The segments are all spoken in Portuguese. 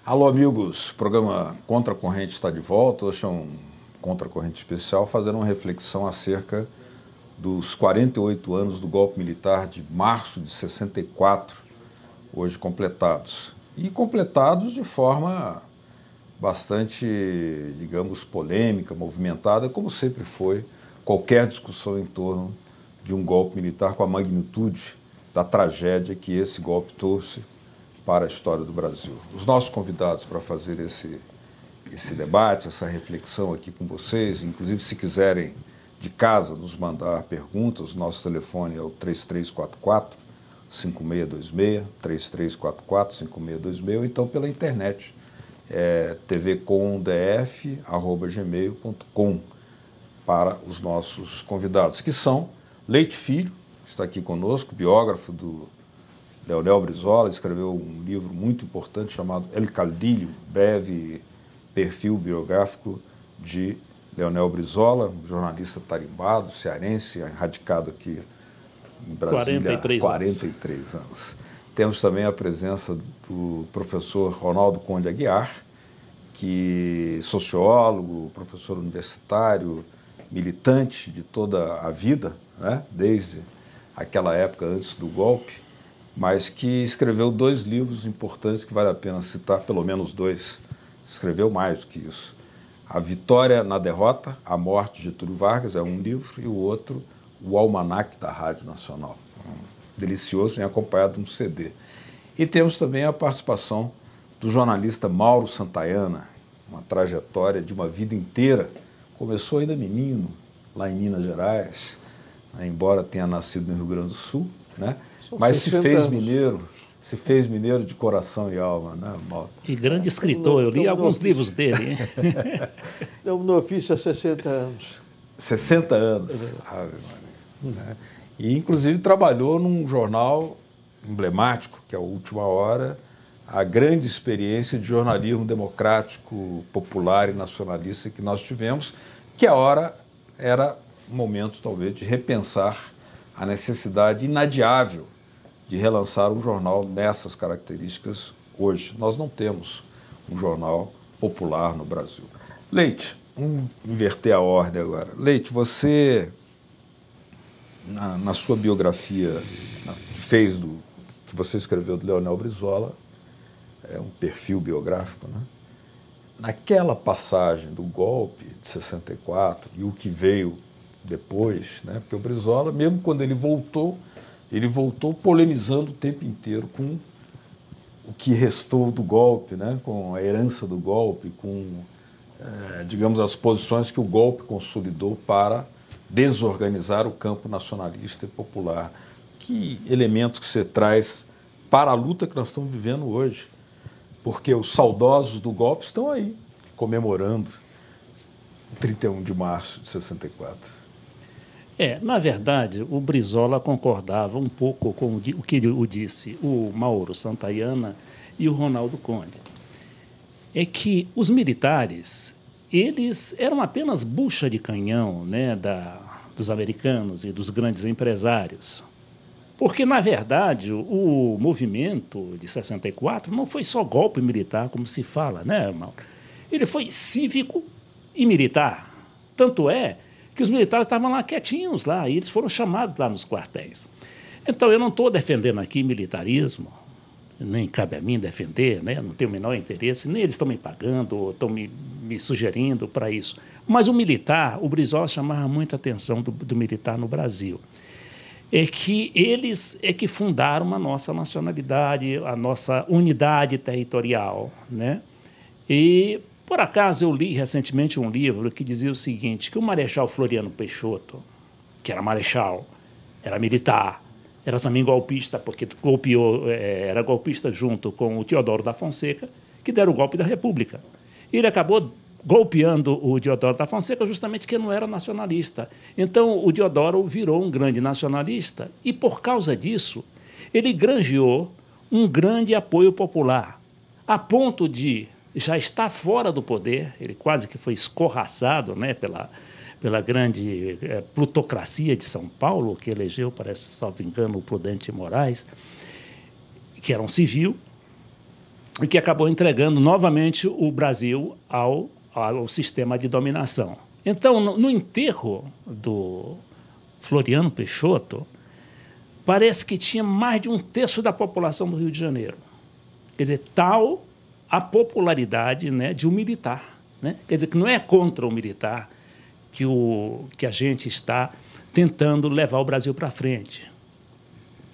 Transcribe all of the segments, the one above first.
Alô, amigos, o programa Contra a Corrente está de volta. Hoje é um Contra a Corrente especial, fazendo uma reflexão acerca dos 48 anos do golpe militar de março de 64, hoje completados. E completados de forma bastante, digamos, polêmica, movimentada, como sempre foi qualquer discussão em torno de um golpe militar com a magnitude da tragédia que esse golpe trouxe para a história do Brasil. Os nossos convidados para fazer esse debate, essa reflexão aqui com vocês, inclusive se quiserem de casa nos mandar perguntas, nosso telefone é o 3344-5626, 3344-5626, ou então pela internet, tvcomdf@gmail.com, para os nossos convidados, que são Leite Filho, que está aqui conosco, biógrafo do Leonel Brizola, escreveu um livro muito importante chamado El Caudillo, breve perfil biográfico de Leonel Brizola, jornalista tarimbado, cearense, radicado aqui em Brasília há 43 anos. Temos também a presença do professor Ronaldo Conde Aguiar, que é sociólogo, professor universitário, militante de toda a vida, né, desde aquela época antes do golpe, mas que escreveu 2 livros importantes que vale a pena citar, pelo menos 2. Escreveu mais do que isso. A Vitória na Derrota, A Morte de Getúlio Vargas, é um livro, e o outro, O Almanaque da Rádio Nacional. Delicioso, vem acompanhado de um CD. E temos também a participação do jornalista Mauro Santayana, uma trajetória de uma vida inteira. Começou ainda menino, lá em Minas Gerais, né, embora tenha nascido no Rio Grande do Sul, né? Mas se fez mineiro de coração e alma, né, Mauro? E grande escritor, eu li alguns livros dele. Estamos no ofício há 60 anos. 60 anos. Né? E, inclusive, trabalhou num jornal emblemático, que é a Última Hora, a grande experiência de jornalismo democrático, popular e nacionalista que nós tivemos, que a hora era um momento, talvez, de repensar a necessidade inadiável de relançar um jornal nessas características hoje. Nós não temos um jornal popular no Brasil. Leite, vamos inverter a ordem agora. Leite, você, na sua biografia, que você escreveu do Leonel Brizola, é um perfil biográfico, né? Naquela passagem do golpe de 64 e o que veio depois, né? Porque o Brizola, mesmo quando ele voltou polemizando o tempo inteiro com o que restou do golpe, né? Com a herança do golpe, com, digamos, as posições que o golpe consolidou para desorganizar o campo nacionalista e popular. Que elementos que você traz para a luta que nós estamos vivendo hoje? Porque os saudosos do golpe estão aí, comemorando o 31 de março de 64. Na verdade, o Brizola concordava um pouco com o que disse o Mauro Santayana e o Ronaldo Conde. É que os militares, eles eram apenas bucha de canhão, né, dos americanos e dos grandes empresários. Porque, na verdade, o movimento de 64 não foi só golpe militar, como se fala, né, Mauro? Ele foi cívico e militar. Tanto é que os militares estavam lá quietinhos lá, e eles foram chamados lá nos quartéis. Então, eu não estou defendendo aqui militarismo, nem cabe a mim defender, né? Não tenho o menor interesse, nem eles estão me pagando, ou estão me sugerindo para isso. Mas o militar, o Brizola chamava muita atenção do militar no Brasil. É que eles é que fundaram a nossa nacionalidade, a nossa unidade territorial, né? E, por acaso, eu li recentemente um livro que dizia o seguinte, que o Marechal Floriano Peixoto, que era marechal, era militar, era também golpista, porque era golpista junto com o Teodoro da Fonseca, que deram o golpe da República. E ele acabou golpeando o Deodoro da Fonseca justamente porque não era nacionalista. Então, o Deodoro virou um grande nacionalista e, por causa disso, ele granjeou um grande apoio popular, a ponto de já estar fora do poder, ele quase que foi escorraçado, né, pela grande plutocracia de São Paulo, que elegeu, parece, salvo engano, o Prudente Moraes, que era um civil. e que acabou entregando novamente o Brasil ao sistema de dominação. Então, no enterro do Floriano Peixoto, parece que tinha mais de 1/3 da população do Rio de Janeiro. Quer dizer, tal a popularidade, né, de um militar. Né? Quer dizer, que não é contra o militar que a gente está tentando levar o Brasil para frente.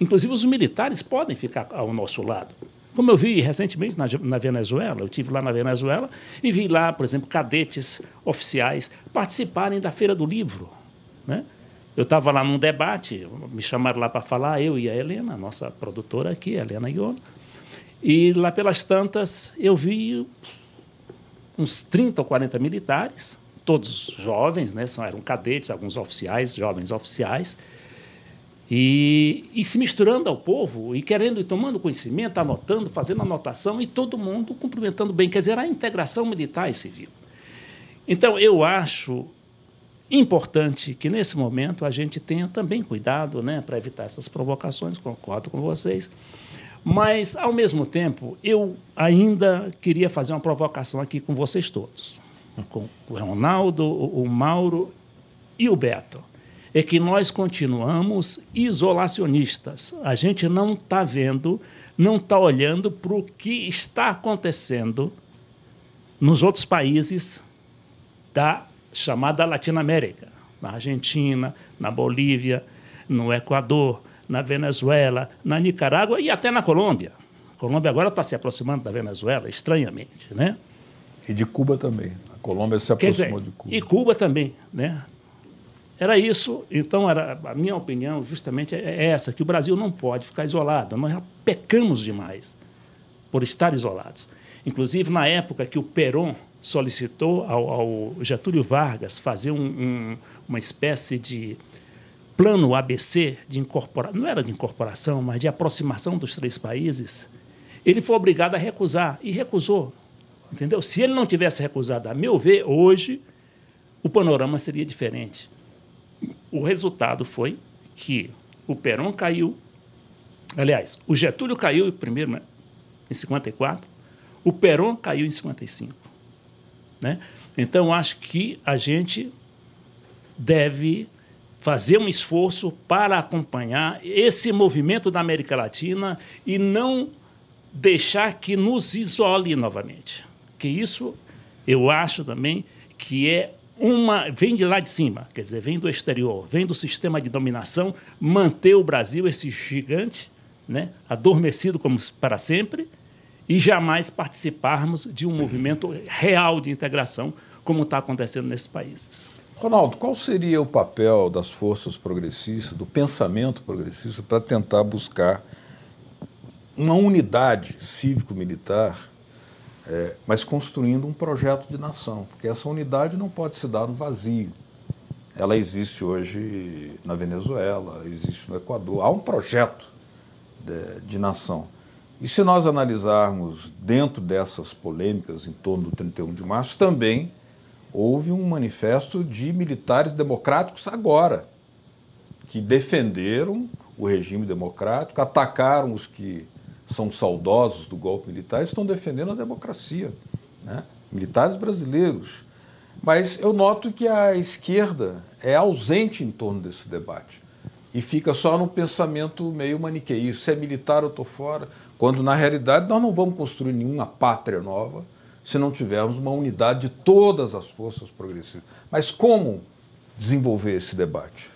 Inclusive, os militares podem ficar ao nosso lado. Como eu vi recentemente na Venezuela, eu estive lá na Venezuela e vi lá, por exemplo, cadetes oficiais participarem da Feira do Livro. Né? Eu estava lá num debate, me chamaram lá para falar, eu e a Helena, nossa produtora aqui, a Helena Iona, e lá pelas tantas eu vi uns 30 ou 40 militares, todos jovens, né? Eram cadetes, alguns oficiais, jovens oficiais, e se misturando ao povo e querendo e tomando conhecimento, anotando, fazendo anotação e todo mundo cumprimentando bem. Quer dizer, a integração militar e civil. Então, eu acho importante que, nesse momento, a gente tenha também cuidado, né, para evitar essas provocações, concordo com vocês, mas, ao mesmo tempo, eu ainda queria fazer uma provocação aqui com vocês todos, com o Ronaldo, o Mauro e o Beto. É que nós continuamos isolacionistas. A gente não está vendo, não está olhando para o que está acontecendo nos outros países da chamada Latinoamérica, na Argentina, na Bolívia, no Equador, na Venezuela, na Nicarágua e até na Colômbia. A Colômbia agora está se aproximando da Venezuela, estranhamente, né? E de Cuba também. A Colômbia se aproximou de Cuba. E Cuba também, né? Era isso, então a minha opinião justamente é essa, que o Brasil não pode ficar isolado. Nós já pecamos demais por estar isolados. Inclusive, na época que o Perón solicitou ao Getúlio Vargas fazer uma espécie de plano ABC de incorporação, não era de incorporação, mas de aproximação dos 3 países, ele foi obrigado a recusar, e recusou. Entendeu? Se ele não tivesse recusado, a meu ver, hoje, o panorama seria diferente. O resultado foi que o Perón caiu, aliás, o Getúlio caiu primeiro, né, em 54, o Perón caiu em 55. Né? Então, acho que a gente deve fazer um esforço para acompanhar esse movimento da América Latina e não deixar que nos isole novamente. Que isso, eu acho também que vem de lá de cima, quer dizer, vem do exterior, vem do sistema de dominação, manter o Brasil, esse gigante, né, adormecido como para sempre, e jamais participarmos de um movimento real de integração, como está acontecendo nesses países. Ronaldo, qual seria o papel das forças progressistas, do pensamento progressista, para tentar buscar uma unidade cívico-militar, mas construindo um projeto de nação? Porque essa unidade não pode se dar no vazio. Ela existe hoje na Venezuela, existe no Equador. Há um projeto de nação. E se nós analisarmos dentro dessas polêmicas em torno do 31 de março, também houve um manifesto de militares democráticos agora, que defenderam o regime democrático, atacaram os que são saudosos do golpe militar e estão defendendo a democracia, né? Militares brasileiros. Mas eu noto que a esquerda é ausente em torno desse debate e fica só no pensamento meio maniqueísta. Se é militar, eu estou fora. Quando, na realidade, nós não vamos construir nenhuma pátria nova se não tivermos uma unidade de todas as forças progressistas. Mas como desenvolver esse debate?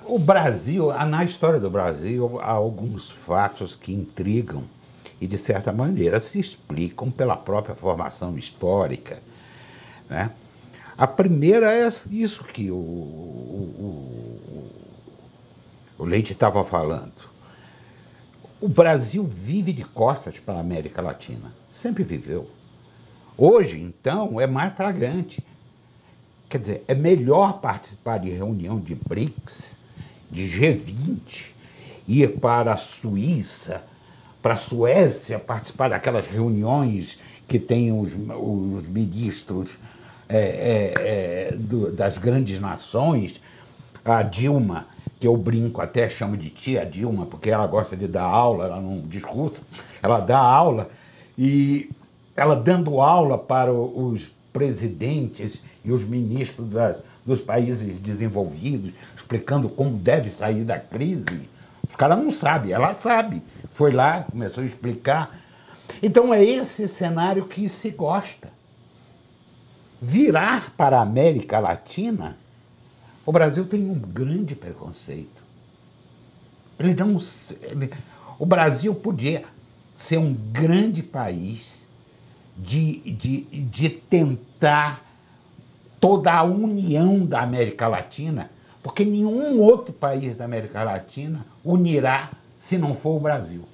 O Brasil, na história do Brasil, há alguns fatos que intrigam e, de certa maneira, se explicam pela própria formação histórica, né? A primeira é isso que o Leite estava falando. O Brasil vive de costas para a América Latina. Sempre viveu. Hoje, então, é mais flagrante. Quer dizer, é melhor participar de reunião de BRICS, de G20, ir para a Suíça, para a Suécia, participar daquelas reuniões que tem os ministros das grandes nações. A Dilma que eu brinco, até chamo de tia Dilma, porque ela gosta de dar aula, ela não discursa, ela dá aula, e ela dando aula para os presidentes e os ministros dos países desenvolvidos, explicando como deve sair da crise. Os caras não sabem, ela sabe. Foi lá, começou a explicar. Então é esse cenário que se gosta. Virar para a América Latina, o Brasil tem um grande preconceito. O Brasil podia ser um grande país de tentar toda a união da América Latina, porque nenhum outro país da América Latina unirá se não for o Brasil.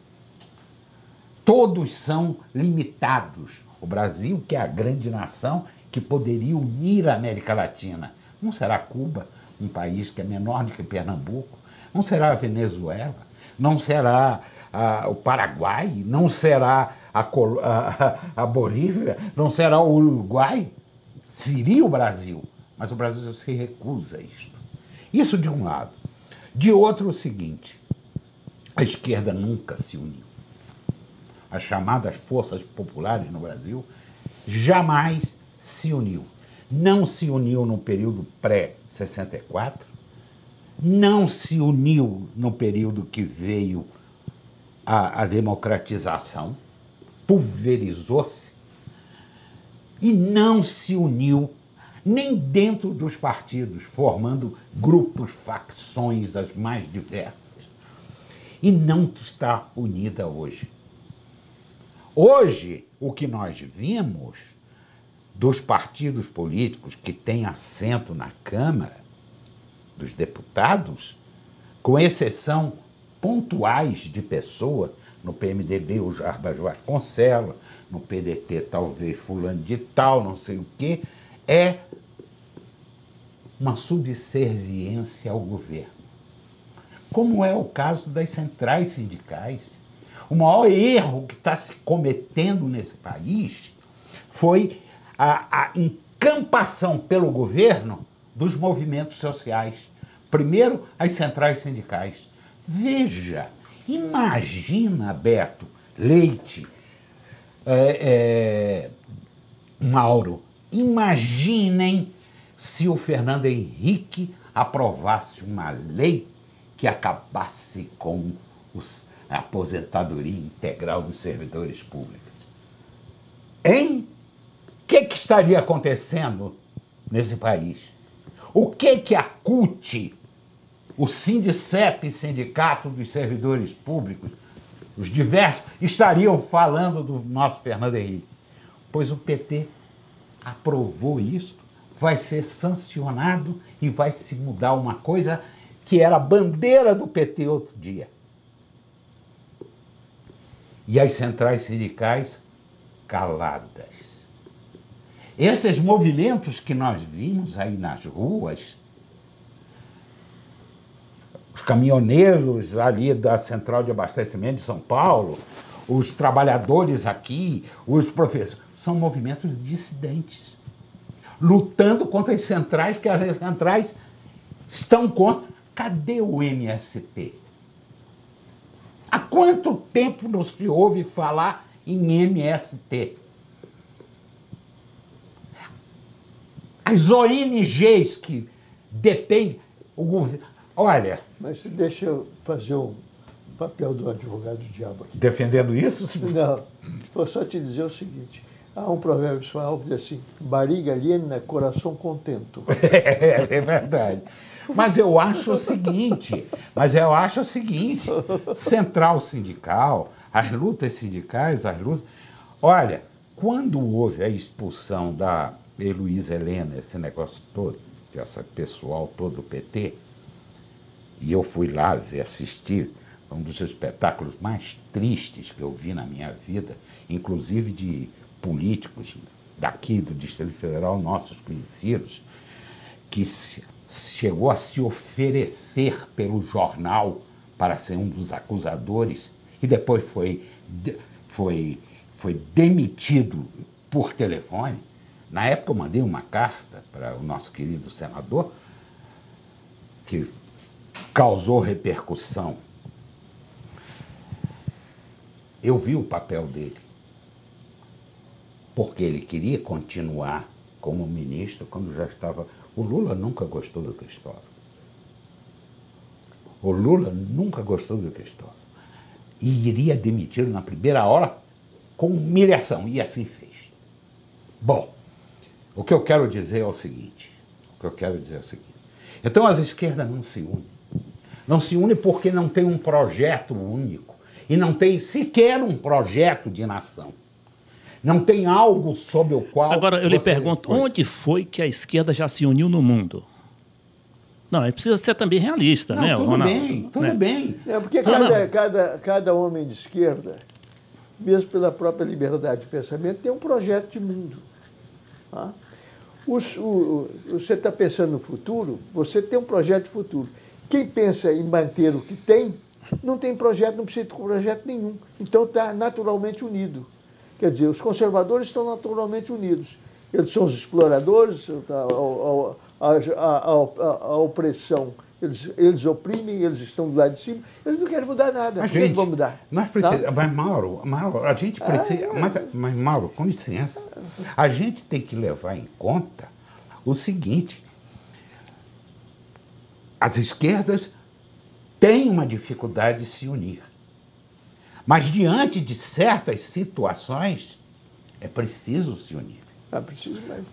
Todos são limitados. O Brasil, que é a grande nação que poderia unir a América Latina. Não será Cuba, um país que é menor do que Pernambuco, não será a Venezuela, não será o Paraguai, não será a Bolívia, não será o Uruguai. Seria o Brasil, mas o Brasil se recusa a isso. Isso de um lado. De outro, o seguinte, a esquerda nunca se uniu. As chamadas forças populares no Brasil jamais se uniu. Não se uniu no período pré-64, não se uniu no período que veio a democratização, pulverizou-se, e não se uniu nem dentro dos partidos, formando grupos, facções as mais diversas. E não está unida hoje. Hoje, o que nós vimos dos partidos políticos que têm assento na Câmara dos Deputados, com exceção pontuais de pessoas, no PMDB o Jarbas Vasconcelos, no PDT talvez fulano de tal, não sei o quê, é uma subserviência ao governo. Como é o caso das centrais sindicais. O maior erro que está se cometendo nesse país foi a encampação pelo governo dos movimentos sociais. Primeiro, as centrais sindicais. Veja, imagina, Beto, Leite, Mauro, imaginem se o Fernando Henrique aprovasse uma lei que acabasse com a aposentadoria integral dos servidores públicos. Hein? O que estaria acontecendo nesse país? O que a CUT, o Sindicep, Sindicato dos Servidores Públicos, os diversos, estariam falando do nosso Fernando Henrique? Pois o PT aprovou isso, vai ser sancionado e vai se mudar uma coisa que era a bandeira do PT outro dia. E as centrais sindicais caladas. Esses movimentos que nós vimos aí nas ruas, os caminhoneiros ali da Central de Abastecimento de São Paulo, os trabalhadores aqui, os professores, são movimentos dissidentes, lutando contra as centrais, que as centrais estão contra. Cadê o MST? Há quanto tempo não se ouve falar em MST? As ONGs que dependem o governo. Olha. Mas deixa eu fazer o papel do advogado do diabo aqui. Defendendo isso? Não, vou só te dizer o seguinte. Há um provérbio espanhol que diz assim: barriga aliena, coração contento. É verdade. Mas eu acho o seguinte, central sindical, as lutas sindicais, Olha, quando houve a expulsão da Heloísa Helena, esse negócio todo, esse pessoal todo do PT, e eu fui lá assistir um dos espetáculos mais tristes que eu vi na minha vida, inclusive de políticos daqui do Distrito Federal, nossos conhecidos, que chegou a se oferecer pelo jornal para ser um dos acusadores e depois foi demitido por telefone. Na época eu mandei uma carta para o nosso querido senador, que causou repercussão. Eu vi o papel dele, porque ele queria continuar como ministro quando já estava... O Lula nunca gostou do Cristóvão. O Lula nunca gostou do Cristóvão. E iria demiti-lo na primeira hora com humilhação, e assim fez. Bom, o que eu quero dizer é o seguinte, então as esquerdas não se unem. Não se unem porque não tem um projeto único. E não tem sequer um projeto de nação. Não tem algo sobre o qual... Agora, eu lhe pergunto, onde foi que a esquerda já se uniu no mundo? Não, precisa ser também realista, não, né? Tudo bem, tudo bem. É porque cada homem de esquerda, mesmo pela própria liberdade de pensamento, tem um projeto de mundo. Tá? Você está pensando no futuro, você tem um projeto de futuro. Quem pensa em manter o que tem, não tem projeto, não precisa de projeto nenhum. Então está naturalmente unido. Quer dizer, os conservadores estão naturalmente unidos. Eles são os exploradores, a opressão. Eles oprimem, eles estão do lado de cima, eles não querem mudar nada. Por que vão mudar? Nós precisamos, tá? Mas, Mauro, a gente precisa... Mas, Mauro, com licença, a gente tem que levar em conta o seguinte: as esquerdas têm uma dificuldade de se unir. Mas, diante de certas situações, é preciso se unir. É preciso mesmo.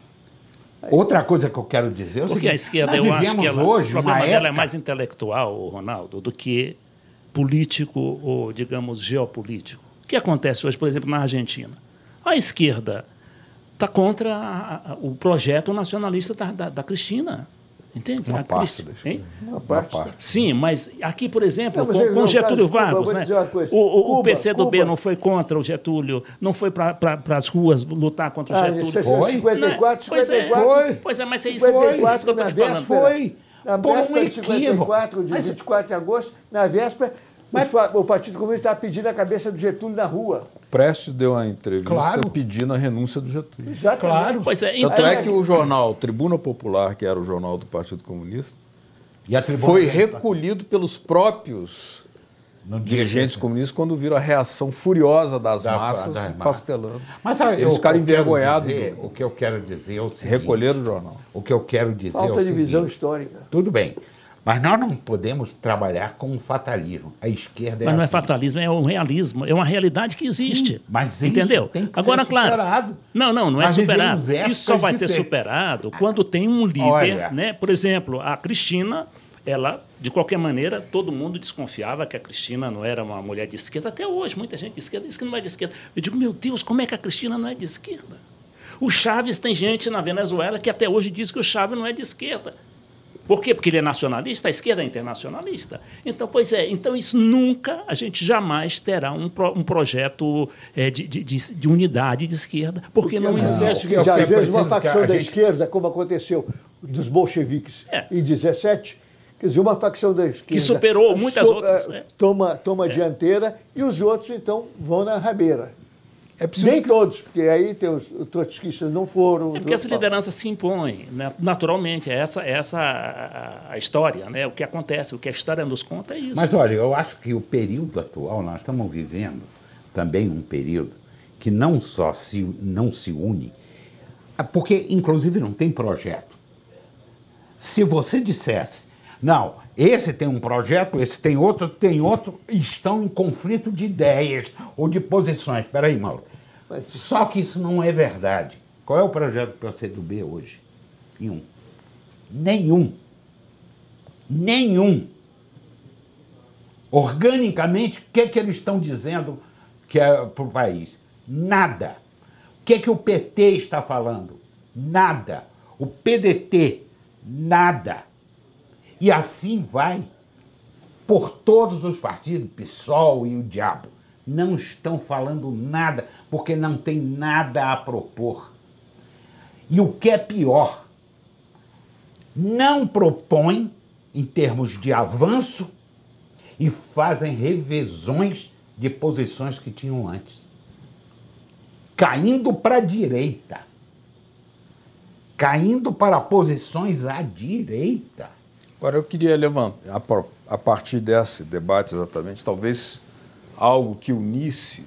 Outra coisa que eu quero dizer é o seguinte... Porque a esquerda, eu acho que hoje, o problema dela época... é mais intelectual, Ronaldo, do que político ou, digamos, geopolítico. O que acontece hoje, por exemplo, na Argentina? A esquerda está contra o projeto nacionalista da Cristina. Entende? Uma parte. Uma parte. Sim, mas aqui, por exemplo, com Getúlio Vargas, né? O PCdoB não foi contra o Getúlio, não foi para as ruas lutar contra o Getúlio. Foi? 54, pois 54. Foi. Pois é, mas é isso que eu estou te falando. Foi. Na véspera de 54, de 24 de agosto, na véspera, o Partido Comunista estava pedindo a cabeça do Getúlio na rua. Prestes deu uma entrevista pedindo a renúncia do Getúlio. Exatamente. Claro. Pois é, Tanto é que o jornal Tribuna Popular, que era o jornal do Partido Comunista, E foi recolhido pelos próprios dirigentes comunistas quando viram a reação furiosa das massas pastelando. Mas eles ficaram envergonhados. O que eu quero dizer é o seguinte... Recolheram o jornal. O que eu quero dizer Falta é o seguinte... de visão histórica. Tudo bem. Mas nós não podemos trabalhar com um fatalismo. A esquerda é Mas não é assim. fatalismo, é um realismo, é uma realidade que existe. Sim, mas isso entendeu? tem que Agora, ser superado. Claro, não é Nós superado. vivemos épocas Isso só vai ser diferentes. superado quando tem um líder, Olha. né? Por exemplo, a Cristina, ela, de qualquer maneira, todo mundo desconfiava que a Cristina não era uma mulher de esquerda. Até hoje, muita gente de esquerda diz que não é de esquerda. Eu digo, meu Deus, como é que a Cristina não é de esquerda? O Chávez, tem gente na Venezuela que até hoje diz que o Chávez não é de esquerda. Por quê? Porque ele é nacionalista, a esquerda é internacionalista. Então, então isso nunca, a gente jamais terá um projeto de unidade de esquerda, porque não existe. Que às vezes uma facção da esquerda, como aconteceu dos bolcheviques em 17, quer dizer, uma facção da esquerda... Que superou muitas outras. Toma a dianteira e os outros, então, vão na rabeira. É Nem todos, porque aí tem os trotskistas não foram. É porque essa liderança se impõe, né? Naturalmente, é essa a história, né? O que acontece, o que a história nos conta é isso. Mas olha, eu acho que o período atual, nós estamos vivendo também um período que não só não se une, porque inclusive não tem projeto. Se você dissesse, não, esse tem um projeto, esse tem outro, estão em conflito de ideias ou de posições. Espera aí, Mauro. Só que isso não é verdade. Qual é o projeto do PCdoB hoje? Nenhum. Organicamente, o que eles estão dizendo que é para o país? Nada. O que o PT está falando? Nada. O PDT? Nada. E assim vai por todos os partidos, PSOL e o diabo. Não estão falando nada, porque não tem nada a propor. E o que é pior, não propõem em termos de avanço e fazem revisões de posições que tinham antes. Caindo para a direita. Caindo para posições à direita. Agora eu queria levantar, a partir desse debate exatamente, talvez algo que unisse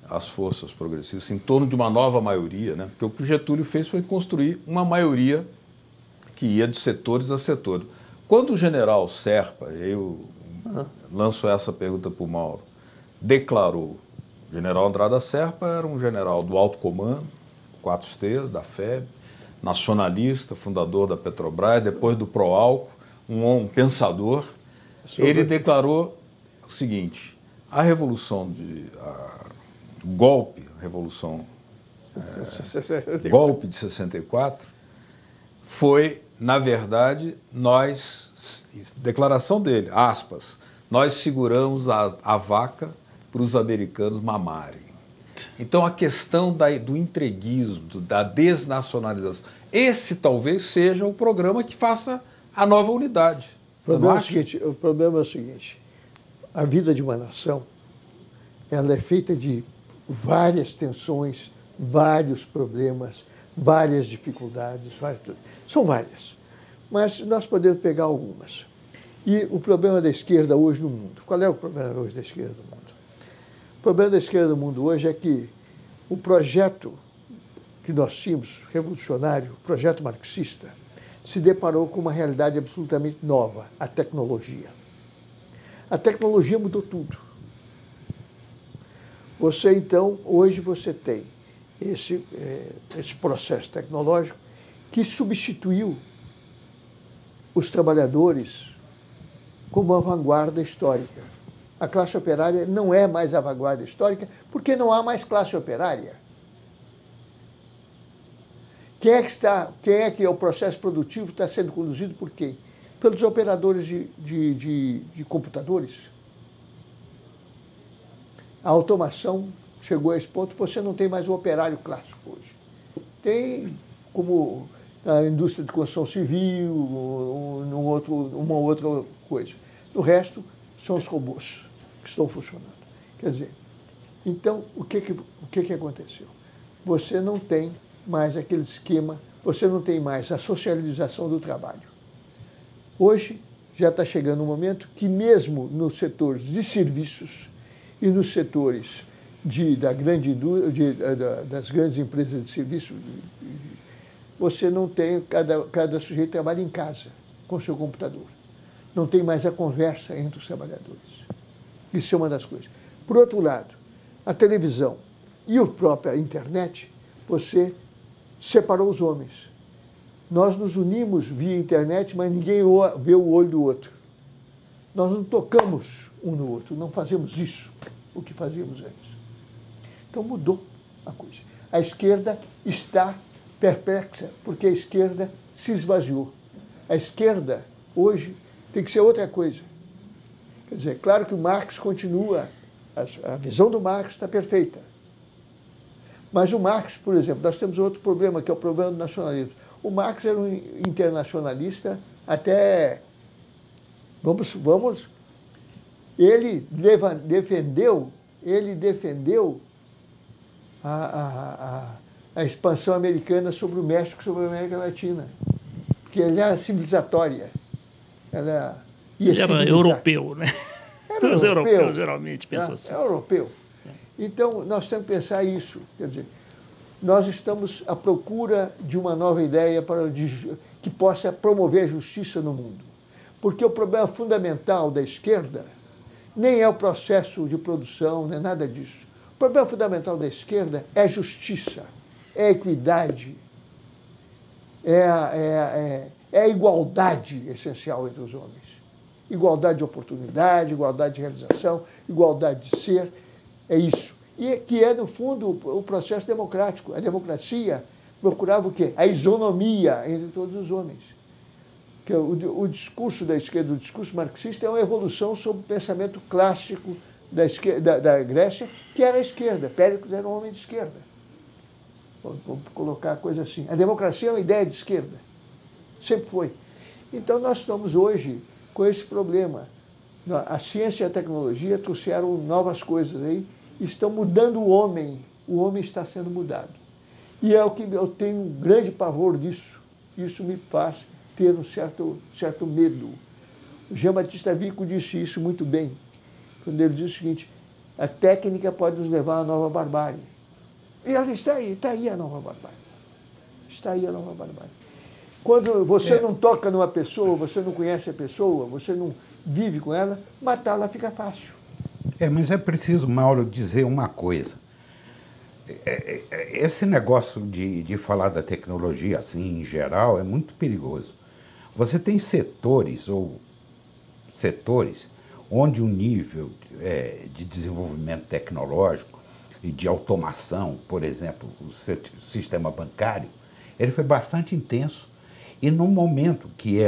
as forças progressistas em torno de uma nova maioria, né? Porque o que o Getúlio fez foi construir uma maioria que ia de setores a setores. Quando o general Serpa, e aí eu lanço essa pergunta para o Mauro, declarou, o general Andrada Serpa era um general do alto comando, 4 estrelas, da FEB, nacionalista, fundador da Petrobras, depois do Proálcool, um pensador. Ele declarou o seguinte: a revolução golpe de 64 foi, na verdade, declaração dele, aspas, nós seguramos a vaca para os americanos mamarem. Então, a questão do entreguismo, da desnacionalização, esse talvez seja o programa que faça a nova unidade. O problema é o seguinte, a vida de uma nação, ela é feita de várias tensões, vários problemas, várias dificuldades, são várias, mas nós podemos pegar algumas. E o problema da esquerda hoje no mundo, qual é o problema hoje da esquerda no mundo? O problema da esquerda no mundo hoje é que o projeto que nós tínhamos, revolucionário, o projeto marxista, se deparou com uma realidade absolutamente nova, a tecnologia. A tecnologia mudou tudo. Então, hoje você tem esse processo tecnológico que substituiu os trabalhadores como a vanguarda histórica. A classe operária não é mais a vanguarda histórica porque não há mais classe operária. Quem é que o processo produtivo está sendo conduzido por quem? Pelos operadores de computadores. A automação chegou a esse ponto, você não tem mais o operário clássico hoje. Tem como a indústria de construção civil, uma outra coisa. O resto são os robôs que estão funcionando. Quer dizer, então, o que aconteceu? Você não tem mais aquele esquema, você não tem mais a socialização do trabalho. Hoje já está chegando um momento que mesmo nos setores de serviços e nos setores das grandes empresas de serviço, você não tem, cada sujeito trabalha em casa com o seu computador. Não tem mais a conversa entre os trabalhadores. Isso é uma das coisas. Por outro lado, a televisão e a própria internet, você separou os homens. Nós nos unimos via internet, mas ninguém vê o olho do outro. Nós não tocamos um no outro, não fazemos isso, o que fazíamos antes. Então mudou a coisa. A esquerda está perplexa, porque a esquerda se esvaziou. A esquerda, hoje, tem que ser outra coisa. Quer dizer, claro que o Marx continua, a visão do Marx está perfeita. Mas o Marx, por exemplo, nós temos outro problema, que é o problema do nacionalismo. O Marx era um internacionalista até... Ele defendeu a expansão americana sobre o México, sobre a América Latina. Porque ele era civilizatória. Ele era europeu, né? Os europeus geralmente pensam assim. É europeu. Então, nós temos que pensar isso. Quer dizer, nós estamos à procura de uma nova ideia que possa promover a justiça no mundo. Porque o problema fundamental da esquerda nem é o processo de produção, nem nada disso. O problema fundamental da esquerda é a justiça, é a equidade, é a igualdade essencial entre os homens. Igualdade de oportunidade, igualdade de realização, igualdade de ser, é isso. E que é, no fundo, o processo democrático. A democracia procurava o quê? A isonomia entre todos os homens. Que o discurso da esquerda, o discurso marxista, é uma evolução sobre o pensamento clássico da Grécia, que era a esquerda. Péricles era um homem de esquerda. Vamos colocar a coisa assim. A democracia é uma ideia de esquerda. Sempre foi. Então, nós estamos hoje com esse problema. A ciência e a tecnologia trouxeram novas coisas aí, estão mudando o homem está sendo mudado. E é o que eu tenho um grande pavor disso. Isso me faz ter um certo medo. O Jean Batista Vico disse isso muito bem, quando ele disse o seguinte: a técnica pode nos levar à nova barbárie. E ela está aí a nova barbárie. Está aí a nova barbárie. Quando você não toca numa pessoa, você não conhece a pessoa, você não vive com ela, matá-la fica fácil. Mas é preciso, Mauro, dizer uma coisa. Esse negócio de falar da tecnologia assim, em geral, é muito perigoso. Você tem setores onde o nível de desenvolvimento tecnológico e de automação, por exemplo, o sistema bancário, ele foi bastante intenso. E no momento que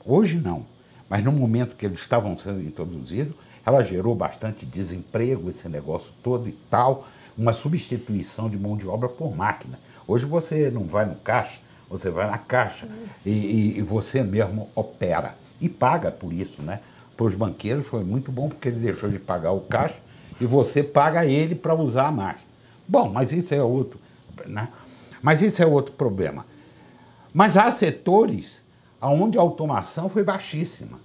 hoje não, mas no momento que eles estavam sendo introduzidos, ela gerou bastante desemprego, esse negócio todo e tal, uma substituição de mão de obra por máquina. Hoje você não vai no caixa, você vai na caixa e você mesmo opera e paga por isso, né? Para os banqueiros foi muito bom porque ele deixou de pagar o caixa e você paga ele para usar a máquina. Bom, mas isso é outro, né? Mas isso é outro problema. Mas há setores onde a automação foi baixíssima.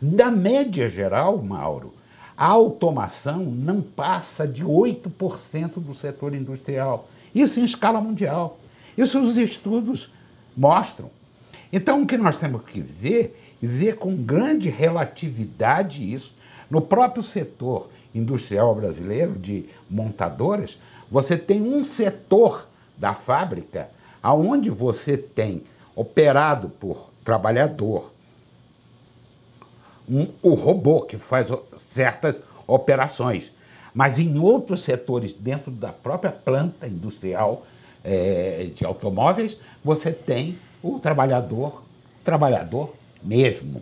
Na média geral, Mauro, a automação não passa de 8% do setor industrial. Isso em escala mundial. Isso os estudos mostram. Então, o que nós temos que ver com grande relatividade isso. No próprio setor industrial brasileiro, de montadoras, você tem um setor da fábrica onde você tem operado por trabalhador, o robô que faz certas operações, mas em outros setores dentro da própria planta industrial de automóveis, você tem o trabalhador mesmo,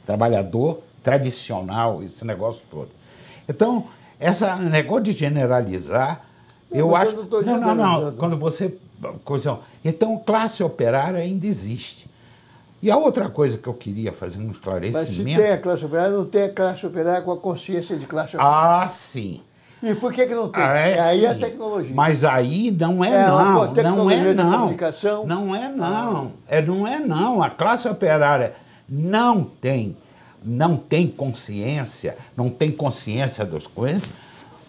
trabalhador tradicional, esse negócio todo. Então, esse negócio de generalizar, eu acho... Não, quando você... Então, classe operária ainda existe. E a outra coisa que eu queria fazer um esclarecimento... Mas se tem a classe operária, não tem a classe operária com a consciência de classe operária. Ah, sim. E por que não tem? Aí sim. É a tecnologia. Mas aí não é não. Não é não. Comunicação. Não é não. Não é não. A classe operária não tem consciência, não tem consciência das coisas,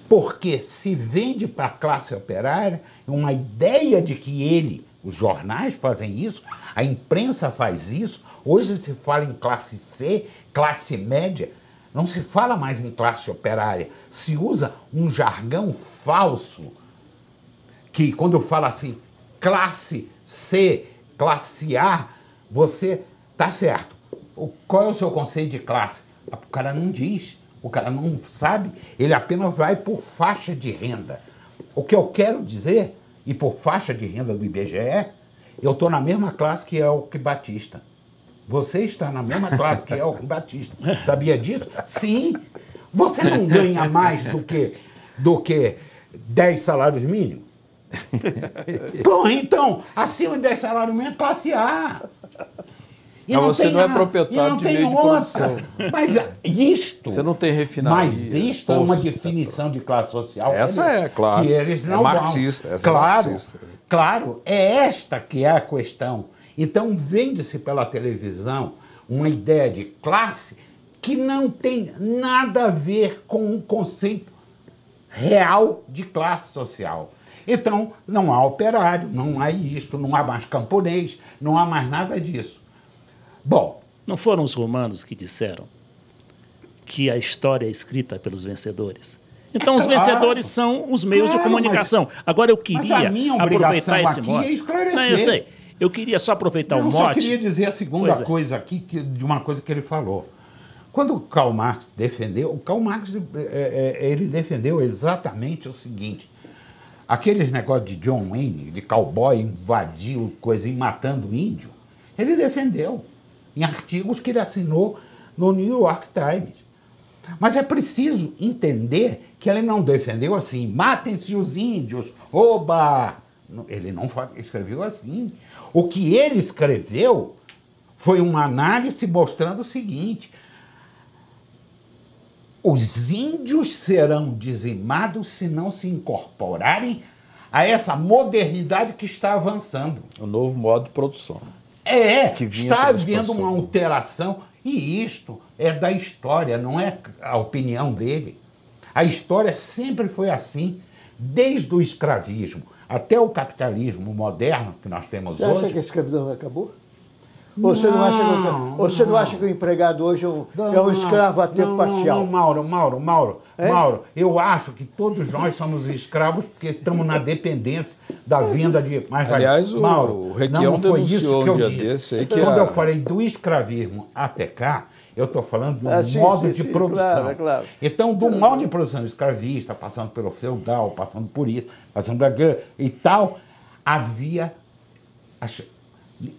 porque se vende para a classe operária uma ideia de que os jornais fazem isso, a imprensa faz isso, hoje se fala em classe C, classe média, não se fala mais em classe operária, se usa um jargão falso, que quando fala assim, classe C, classe A, você está certo. Qual é o seu conceito de classe? O cara não diz, o cara não sabe, ele apenas vai por faixa de renda. O que eu quero dizer, e por faixa de renda do IBGE, eu estou na mesma classe que Elke Batista. Você está na mesma classe que Elke Batista. Sabia disso? Sim. Você não ganha mais do que 10 salários mínimos? Bom, então, acima de 10 salários mínimos, classe A. E mas você não é proprietário de meio de produção. Mas isto... Você não tem refinaria. Mas isto é uma definição de classe social. Essa é classe. Que eles não marxista. Essa é marxista. Claro, é esta que é a questão. Então, vende-se pela televisão uma ideia de classe que não tem nada a ver com o conceito real de classe social. Então, não há operário, não há isto, não há mais camponês, não há mais nada disso. Bom, não foram os romanos que disseram que a história é escrita pelos vencedores? Então, os vencedores são os meios de comunicação. Agora, eu queria aproveitar esse mote. É esclarecer. Não, eu sei. Eu queria só aproveitar o mote. Eu só queria dizer a segunda coisa aqui, de uma coisa que ele falou. Quando o Karl Marx defendeu, ele defendeu exatamente o seguinte: aqueles negócios de John Wayne, de cowboy invadiu coisa e matando índio, ele defendeu em artigos que ele assinou no New York Times. Mas é preciso entender que ele não defendeu assim, matem-se os índios, oba! Ele não escreveu assim. O que ele escreveu foi uma análise mostrando o seguinte: os índios serão dizimados se não se incorporarem a essa modernidade que está avançando. O novo modo de produção. Está havendo uma alteração E isto é da história, não é a opinião dele. A história sempre foi assim, desde o escravismo até o capitalismo moderno que nós temos Você hoje. acha que a escravidão acabou? Ou você não acha que o empregado hoje é um escravo a tempo parcial? Não, Mauro, eu acho que todos nós somos escravos porque estamos na dependência da venda de mais-valia. Aliás, o Requião denunciou um dia desse aí que quando eu falei do escravismo até cá, eu estou falando do modo de produção. Claro. Então, do modo de produção escravista, passando pelo feudal, passando por isso, passando por aquilo e tal, havia...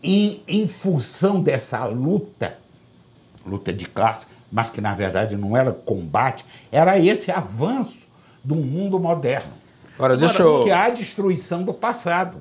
Em função dessa luta de classe, mas que na verdade não era combate, era esse avanço do mundo moderno. Agora, Que há a destruição do passado.